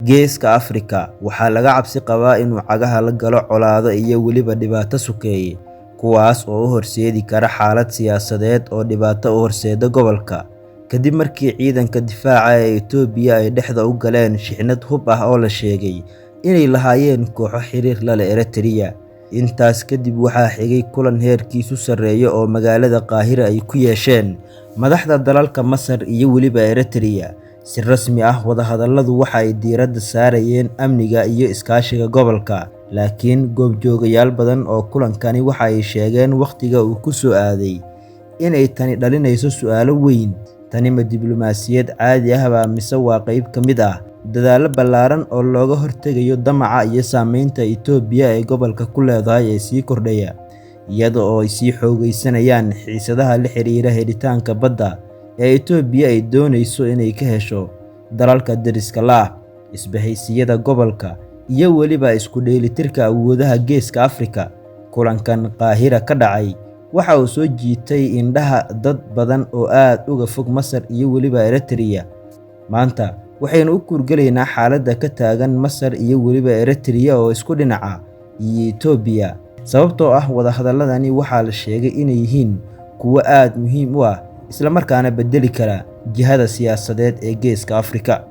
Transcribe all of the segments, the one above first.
Geeska Afrika waxaa laga cabsi qabaa inuu cagaha la galo colaado iyo weliba dhibaato sokeeye, kuwaas oo u horseedi kara xaalad siyaasadeed oo dhibaato u horseeda gobolka. Kadib markii ciidanka difaaca ee Itoobiya ay dhexda u galeen shixnad hub ah oo la sheegay inay lahaayeen kooxo xiriir la leh Eritrea. Intaas kadib waxaa xigay kulan heerkiisu sarreeyo oo magaalada Qaahira ay ku yeesheen madaxda dalalka Masar iyo weliba Eritrea. Si rasmi ah wadahadalladu waxa ay diiradda saarayeen amniga iyo iskaashiga gobolka, laakiin goobjoogayaal badan oo kulankani waxa ay sheegeen waqtiga uu ku soo aaday inay tani dhalinayso su'aalo weyn. Tani ma diblomaasiyad caadi ah mise waa qayb ka mid ah dadaallo ballaaran oo looga hortegayo damaca iyo saameynta Itoobiya ee gobolka ku leedahay ee sii kordhaya, iyada oo ay sii xoogaysanayaan xiisadaha la xiriira helitaanka badda ee Itoobiya ay doonayso inay ka hesho dalalka deriska la ah, isbahaysiyada gobolka, iyo weliba isku dheelitirka awoodaha Geeska Afrika. Kulankan Qaahira ka dhacay waxa uu soo jiitay indhaha dad badan oo aad uga fog Masar iyo weliba Eritrea. Maanta waxaynu u kurgalaynaa xaaladda ka taagan Masar iyo weliba Eritrea oo isku dhinaca iyo Itoobiya, sababtoo ah wadahadalladani waxaa la sheegay inay yihiin kuwo aad muhiim u ah isla markaana bedeli kara jihada siyaasadeed ee Geeska Afrika.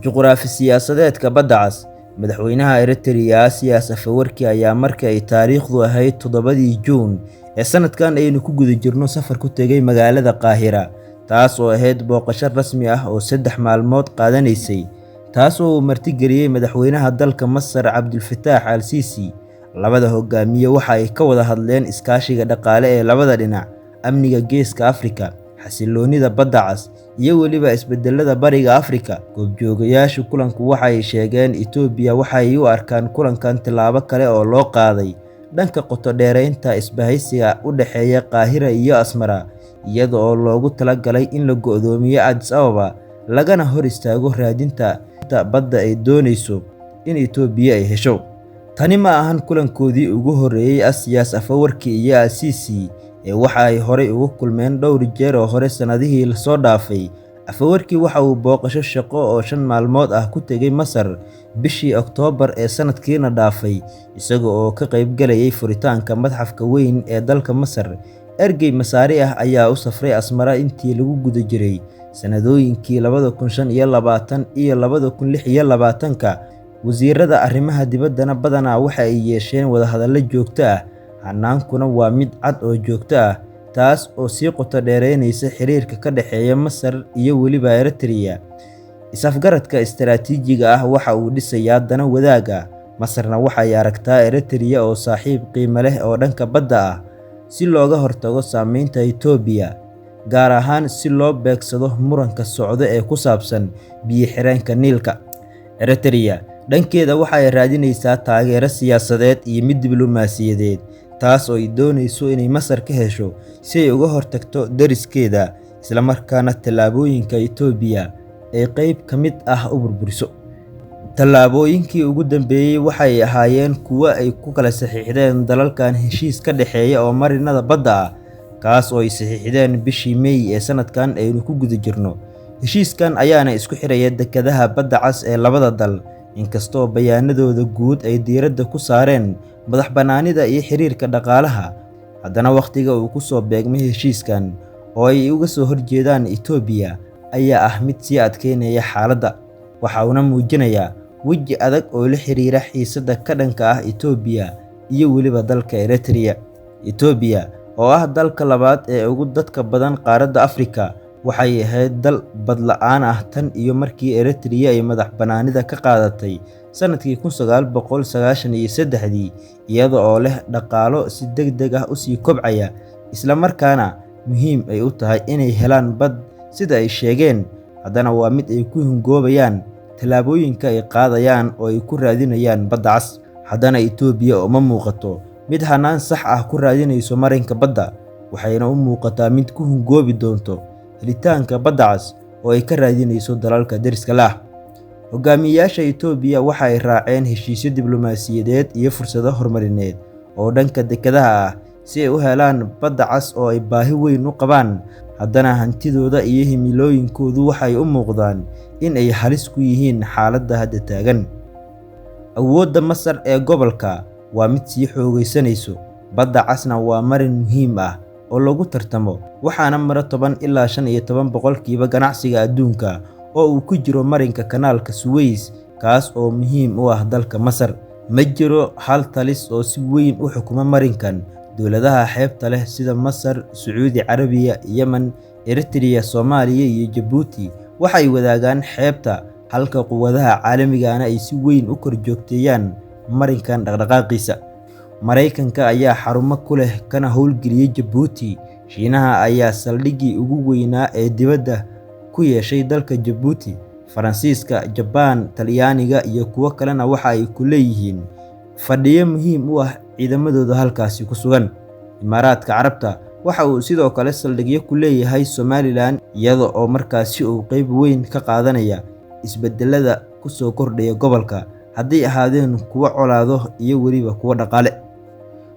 Juqraafi siyaasadeedka Badda Cas. Madaxweynaha Eritrea Siyaas Afwerki ayaa markii ay taariikhdu ahayd 7 Juun ee sanadkan aynu ku guda jirno safar ku tegay magaalada Qaahira, taas oo ahayd booqasho rasmi ah oo 3 maalmood qaadanaysay, taas oo uu martigeliyay madaxweynaha dalka Masar Abdel Fattah al-Sisi. Labada hogaamiye waxa ay ka wada hadleen iskaashiga dhaqaale ee labada dhinac, amniga Geeska Afrika, xasiloonida Badda Cas, iyo weliba isbedelada Bariga Afrika. Goobjoogayaasha kulanku waxa ay sheegeen Itoobiya waxa ay u arkaan kulankan tilaabo kale oo loo qaaday dhanka qoto dheeraynta isbahaysiga u dhexeeya Qaahira iyo Asmara, iyada oo loogu talagalay in la go'doomiyo Addis Ababa lagana hor istaago raadinta badda ay doonayso in Itoobiya ay hesho. Tani ma ahan kulankoodii ugu horreeyay Siyaas Afwerki iyo al-Sisi ee waxa ay horey ugu kulmeen dhowr jeer oo hore sanadihii la soo dhaafay. Afwerki waxa uu booqasho shaqo oo 5 maalmood ah ku tegay Masar bishii Oktoobar ee sanadkiina dhaafay, isaga oo ka qayb galayay furitaanka madxafka weyn ee dalka Masar. Ergey Masaari ah ayaa u safray Asmara intii lagu guda jiray sanadooyinkii 2025 iyo 2026. Wasiirada arrimaha dibaddana badanaa waxa ay yeesheen wadahadallo joogto ah, hanaankuna waa mid cad oo joogto ah, taas oo sii qoto dheeraynaysa xiriirka ka dhexeeya Masar iyo weliba Eritrea. Is-afgaradka istaraatiijiga ah waxa uu dhisayaa dana wadaag ah. Masarna waxay aragtaa Eritrea oo saaxiib qiimo leh oo dhanka badda ah, si looga hortago saameynta Itoobiya, gaar ahaan si loo beegsado muranka socda ee ku saabsan biyo-xireenka Niilka. Eritrea dhankeeda waxa ay raadinaysaa taageero siyaasadeed iyo mid diblomaasiyadeed, taas oo ay doonayso inay Masar ka hesho si ay uga hortagto deriskeeda, isla markaana tallaabooyinka Itoobiya ay qayb ka mid ah u burburiso. Tallaabooyinkii ugu dambeeyay waxay ahaayeen kuwo ay ku kala saxiixdeen dalalkan heshiis ka dhexeeya oo marinada badda ah, kaas oo ay saxiixdeen bishii May ee sanadkan aynu ku guda jirno. Heshiiskan ayaana isku xiraya dekedaha Badda Cas ee labada dal, inkastoo bayaanadooda guud ay diiradda ku saareen madax-bannaanida iyo xiriirka dhaqaalaha. Haddana waqtiga uu ku soo beegmay heshiiskan oo ay uga soo horjeedaan Itoobiya ayaa ah mid sii adkeynaya xaaladda, waxa uuna muujinayaa weji adag oo la xiriira xiisadda ka dhanka ah Itoobiya iyo weliba dalka Eritrea. Itoobiya oo ah dalka labaad ee ugu dadka badan qaaradda Afrika, waxay ahayd dal bad la'aan ah tan iyo markii Eritrea ay madax-bannaanida ka qaadatay sanadkii 1993, iyada oo leh dhaqaalo si degdeg ah u sii kobcaya, isla markaana muhiim ay u tahay inay helaan bad sida ay sheegeen. Haddana waa mid ay ku hungoobayaan tallaabooyinka ay qaadayaan oo ay ku raadinayaan Badda Cas. Haddana Itoobiya uma muuqato mid hanaan sax ah ku raadinayso marinka badda, waxayna u muuqataa mid ku hungoobi doonto helitaanka Badda Cas oo ay ka raadinayso dalalka deriska la ah. Hogaamiyayaasha Itoobiya waxa ay raaceen heshiisyo diblomaasiyadeed iyo fursado horumarineed oo dhanka dekedaha ah si ay u helaan Badda Cas oo ay baahi weyn u qabaan. haddana hantidooda iyo himilooyinkoodu waxay u muuqdaan in ay halis ku yihiin xaaladda hadda taagan. Awoodda Masar ee gobolka waa mid sii xoogaysanayso. Badda Casna waa marin muhiim ah oo lagu tartamo, waxaana mara 10 ilaa 15% ganacsiga adduunka oo uu ku jiro marinka kanaalka Suez, kaas oo muhiim u ah dalka Masar. Ma jiro hal talis oo si weyn u xukuma marinkan. Dowladaha xeebta leh sida Masar, Sacuudi Carabiya, Yemen, Eritrea, Soomaaliya iyo Djibouti waxay wadaagaan xeebta, halka quwadaha caalamiga ah ay si weyn u korjoogteeyaan marinkan dhaqdhaqaaqiisa. Mareykanka ayaa xarumo ku leh kana howlgeliyay Djibouti. Shiinaha ayaa saldhiggii ugu weynaa ee dibadda ku yeeshay dalka Djibouti. Faransiiska, Jabaan, Talyaaniga iyo kuwo kalena waxa ay ku leeyihiin fadhiyo muhiim u ah ciidamadooda halkaasi ku sugan. Imaaraadka Carabta waxa uu sidoo kale saldhigyo ku leeyahay Somaliland, iyada oo markaasi uu qayb weyn ka qaadanaya isbedelada ku soo kordhaya gobolka, hadday ahaadeen kuwo colaado iyo weliba kuwo dhaqaale.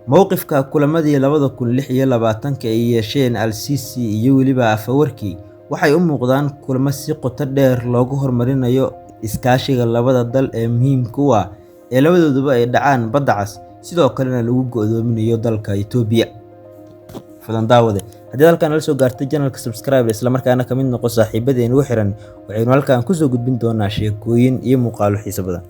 Mowqifka kulamadii 2026 ay yeesheen Al-Sisi iyo weliba Afwerki waxay u muuqdaan kulamo si qoto dheer loogu horumarinayo iskaashiga labada dal ee muhiimka u ah ee labadooduba ay dhacaan Badda Cas, sidoo kalena lagu go'doominayo dalka Itoobiya. Fadlan daawade, haddii halkan la soo gaartay channelka subscribe isla markaana ka mid noqo saaxiibadeen ugu xiran, waxaynu halkan ku soo gudbin doonaa sheekooyin iyo muuqaallo xiiso badan.